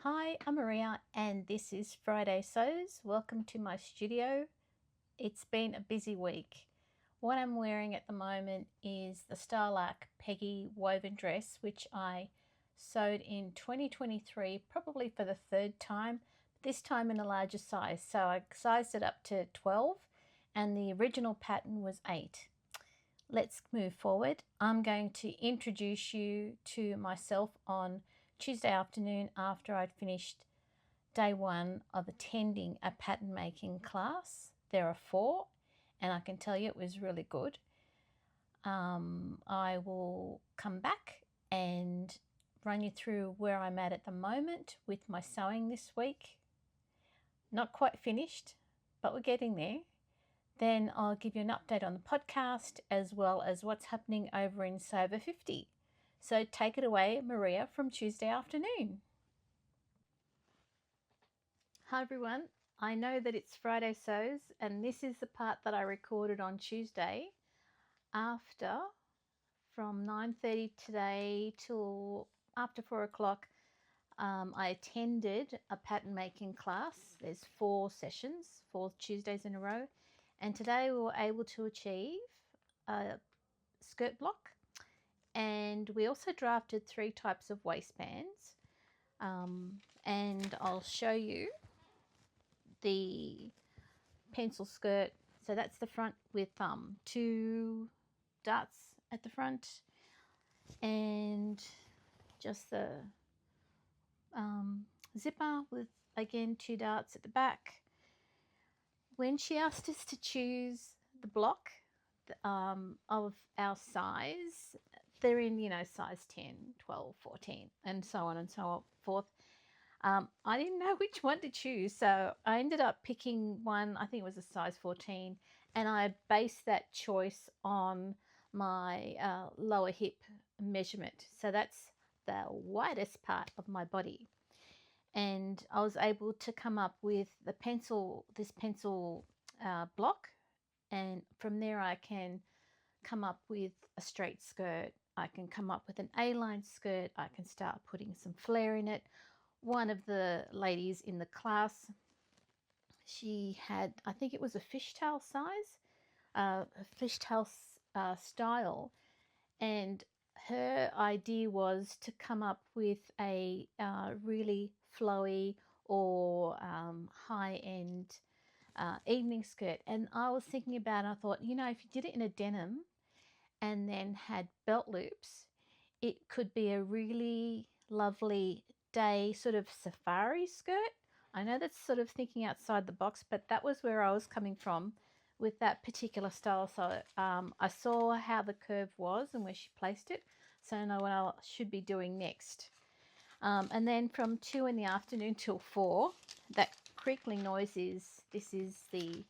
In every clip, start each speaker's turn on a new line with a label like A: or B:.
A: Hi, I'm Maria and this is Friday Sews. Welcome to my studio. It's been a busy week. What I'm wearing at the moment is the Style Arc Peggy Woven dress, which I sewed in 2023, probably for the third time, this time in a larger size. So I sized it up to 12 and the original pattern was 8. Let's move forward. I'm going to introduce you to myself on Tuesday afternoon after I'd finished day 1 of attending a pattern making class. There are 4 and I can tell you it was really good. I will come back and run you through where I'm at the moment with my sewing this week. Not quite finished, but we're getting there. Then I'll give you an update on the podcast as well as what's happening over in Sew-Over50. So take it away, Maria, from Tuesday afternoon. Hi everyone, I know that it's Friday Sews and this is the part that I recorded on Tuesday after, from 9:30 today till after 4 o'clock. I attended a pattern making class. There's 4 sessions, 4 Tuesdays in a row. And today we were able to achieve a skirt block, and we also drafted 3 types of waistbands, and I'll show you the pencil skirt. So that's the front with 2 darts at the front and just the zipper with again 2 darts at the back. When she asked us to choose the block of our size, they're in, size 10, 12, 14, and so on and so forth. I didn't know which one to choose, so I ended up picking one, I think it was a size 14, and I based that choice on my lower hip measurement. So that's the widest part of my body. And I was able to come up with this pencil block, and from there I can come up with a straight skirt. I can come up with an A-line skirt. I can start putting some flare in it. One of the ladies in the class, she had, I think it was a fishtail size, a fishtail style, and her idea was to come up with a really flowy or high-end evening skirt. And I was thinking about it, I thought, if you did it in a denim and then had belt loops, it could be a really lovely day sort of safari skirt. I know that's sort of thinking outside the box, but that was where I was coming from with that particular style. So I saw how the curve was and where she placed it, so I know what I should be doing next. And then from 2 in the afternoon till 4, that creakling noise is the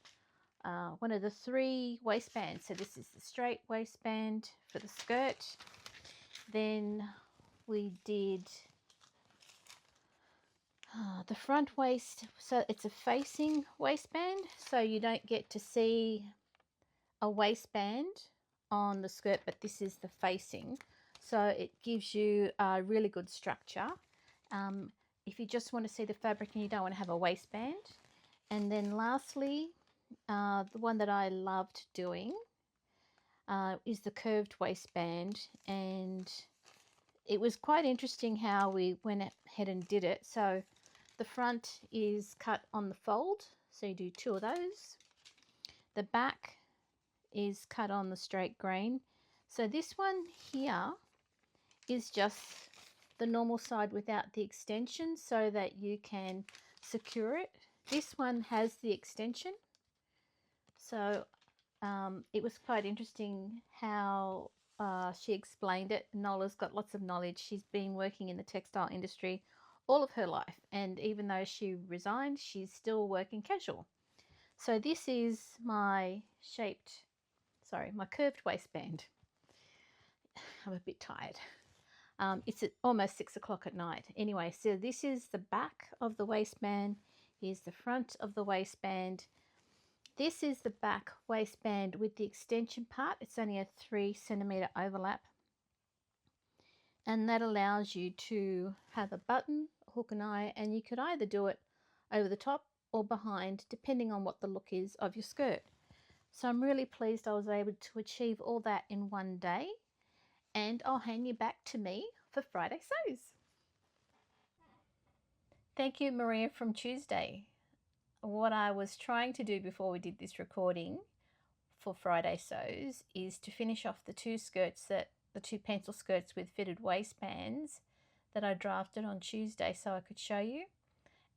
A: one of the 3 waistbands. So this is the straight waistband for the skirt. Then we did the front waist, so it's a facing waistband, so you don't get to see a waistband on the skirt, but this is the facing, so it gives you a really good structure if you just want to see the fabric and you don't want to have a waistband. And then lastly, the one that I loved doing is the curved waistband, and it was quite interesting how we went ahead and did it. So the front is cut on the fold, so you do 2 of those. The back is cut on the straight grain. So this one here is just the normal side without the extension so that you can secure it. This one has the extension. So it was quite interesting how she explained it. Nola's got lots of knowledge. She's been working in the textile industry all of her life, and even though she resigned, she's still working casual. So this is my my curved waistband. I'm a bit tired. It's at almost 6 o'clock at night. Anyway, so this is the back of the waistband. Here's the front of the waistband. This is the back waistband with the extension part. It's only a 3 centimeter overlap. And that allows you to have a button hook and eye, and you could either do it over the top or behind, depending on what the look is of your skirt. So I'm really pleased I was able to achieve all that in one day, and I'll hand you back to me for Friday Sews. Thank you, Maria from Tuesday. What I was trying to do before we did this recording for Friday Sews is to finish off the two pencil skirts with fitted waistbands that I drafted on Tuesday so I could show you.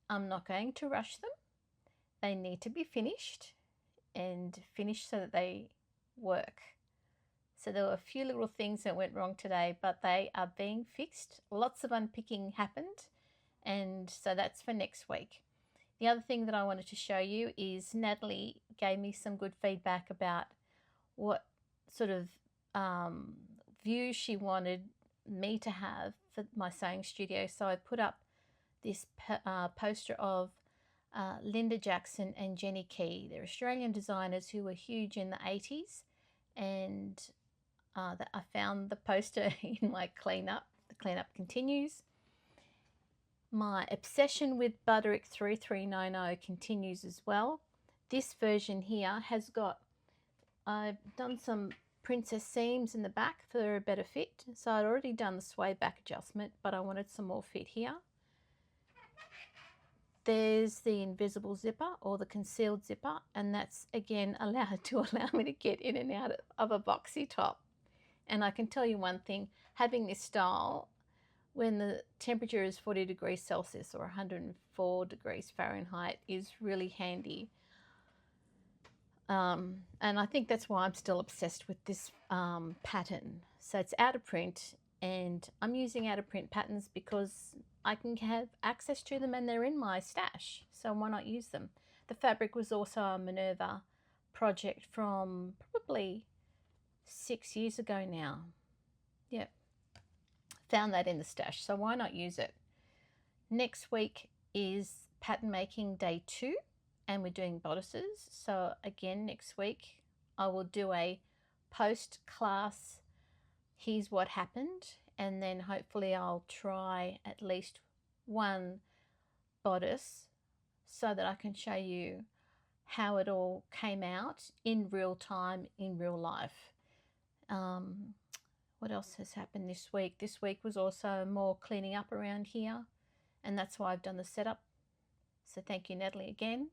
A: I'm not going to rush them. They need to be finished and finished so that they work. So there were a few little things that went wrong today, but they are being fixed. Lots of unpicking happened, and so that's for next week. The other thing that I wanted to show you is Natalie gave me some good feedback about what sort of view she wanted me to have for my sewing studio. So I put up this poster of Linda Jackson and Jenny Key. They're Australian designers who were huge in the 80s, and I found the poster in my cleanup. The cleanup continues. My obsession with Butterick 3390 continues as well. This version here has got, I've done some princess seams in the back for a better fit. So I'd already done the sway back adjustment, but I wanted some more fit here. There's the invisible zipper or the concealed zipper, and that's again allowed to allow me to get in and out of a boxy top. And I can tell you one thing, having this style when the temperature is 40 degrees Celsius or 104 degrees Fahrenheit is really handy. And I think that's why I'm still obsessed with this pattern. So it's out of print, and I'm using out of print patterns because I can have access to them and they're in my stash. So why not use them? The fabric was also a Minerva project from probably 6 years ago now. Yep. Found that in the stash, so why not use it? Next week is pattern making day 2, and we're doing bodices. So again, next week I will do a post class here's what happened, and then hopefully I'll try at least one bodice so that I can show you how it all came out in real time, in real life. What else has happened this week? This week was also more cleaning up around here, and that's why I've done the setup. So thank you, Natalie, again.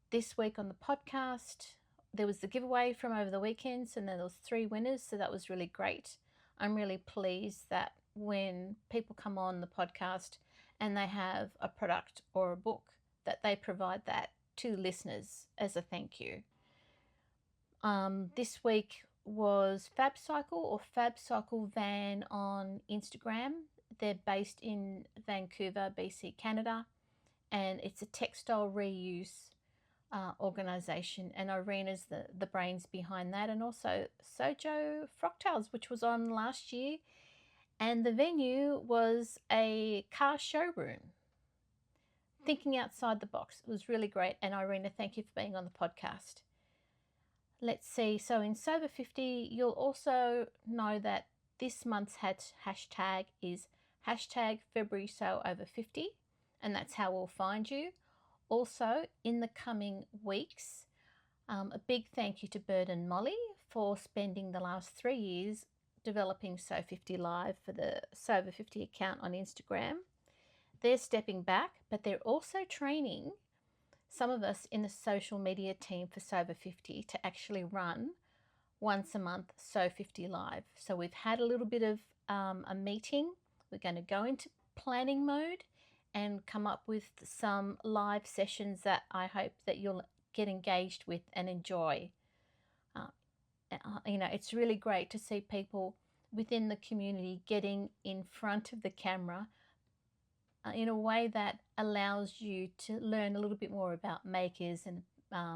A: This week on the podcast, there was the giveaway from over the weekends, and then there was 3 winners, so that was really great. I'm really pleased that when people come on the podcast and they have a product or a book, that they provide that to listeners as a thank you. This week was FabCycle or FabCycle Van on Instagram. They're based in Vancouver, BC, Canada, and it's a textile reuse organisation, and Irina's the brains behind that, and also Sojo Frocktails, which was on last year, and the venue was a car showroom. Thinking outside the box. It was really great, and Irina, thank you for being on the podcast. Let's see, so in Sew50, you'll also know that this month's hashtag is hashtag FebruarySewOver50, and that's how we'll find you. Also, in the coming weeks, a big thank you to Bird and Molly for spending the last 3 years developing So50Live for the Sew50 account on Instagram. They're stepping back, but they're also training some of us in the social media team for Sew50 to actually run once a month Sew50Live. So we've had a little bit of a meeting. We're going to go into planning mode and come up with some live sessions that I hope that you'll get engaged with and enjoy. You know, it's really great to see people within the community getting in front of the camera in a way that allows you to learn a little bit more about makers and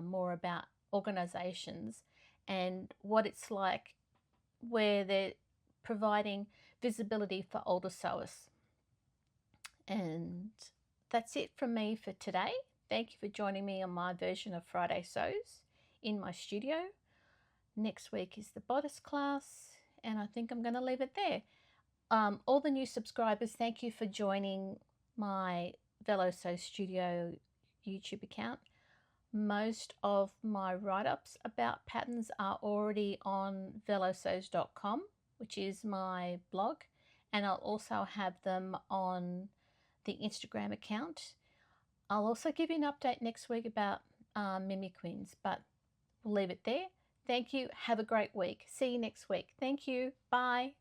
A: more about organisations and what it's like where they're providing visibility for older sewers. And that's it from me for today. Thank you for joining me on my version of Friday Sews in my studio. Next week is the bodice class, and I think I'm going to leave it there. All the new subscribers, thank you for joining my Velo Sew Studio YouTube account. Most of my write-ups about patterns are already on velosews.com, which is my blog, and I'll also have them on the Instagram account. I'll also give you an update next week about Mimiquins, but we'll leave it there. Thank you. Have a great week. See you next week. Thank you. Bye.